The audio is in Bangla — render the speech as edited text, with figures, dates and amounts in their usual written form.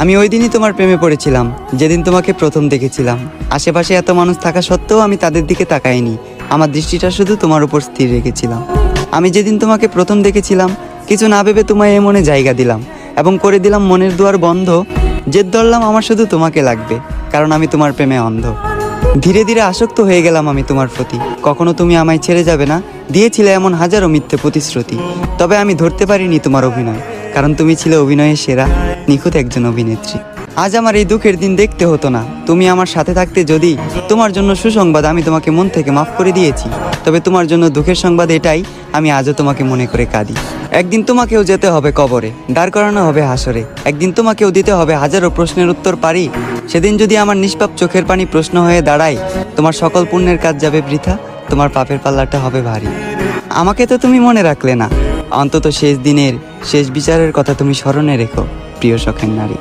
আমি ওই দিনই তোমার প্রেমে পড়েছিলাম, যেদিন তোমাকে প্রথম দেখেছিলাম। আশেপাশে এত মানুষ থাকা সত্ত্বেও আমি তাদের দিকে তাকাইনি, আমার দৃষ্টিটা শুধু তোমার উপর স্থির রেখেছিলাম। আমি যেদিন তোমাকে প্রথম দেখেছিলাম, কিছু না ভেবে তোমায় এ মনে জায়গা দিলাম এবং করে দিলাম মনের দুয়ার বন্ধ। জেদ ধরলাম আমার শুধু তোমাকে লাগবে, কারণ আমি তোমার প্রেমে অন্ধ। ধীরে ধীরে আসক্ত হয়ে গেলাম আমি তোমার প্রতি। কখনো তুমি আমায় ছেড়ে যাবে না দিয়েছিলে এমন হাজারো মিথ্যে প্রতিশ্রুতি। তবে আমি ধরতে পারিনি তোমার অভিনয়, কারণ তুমি ছিলে অভিনয়ের সেরা, নিখুঁত একজন অভিনেত্রী। আজ আমার এই দুঃখের দিন দেখতে হতো না, তুমি আমার সাথে থাকতে। যদি তোমার জন্য সুসংবাদ, আমি তোমাকে মন থেকে মাফ করে দিয়েছি। তবে তোমার জন্য দুঃখের সংবাদ এটাই, আমি আজও তোমাকে মনে করে কাঁদি। একদিন তোমাকেও যেতে হবে কবরে, দাঁড় করানো হবে হাসরে। একদিন তোমাকেও দিতে হবে হাজারো প্রশ্নের উত্তর পারি। সেদিন যদি আমার নিষ্পাপ চোখের পানি প্রশ্ন হয়ে দাঁড়ায়, তোমার সকল পুণ্যের কাজ যাবে বৃথা, তোমার পাপের পাল্লাটা হবে ভারী। আমাকে তো তুমি মনে রাখলে না, অন্তত শেষ দিনের শেষ বিচারের কথা তুমি স্মরণে রেখো, প্রিয় শখের নারী।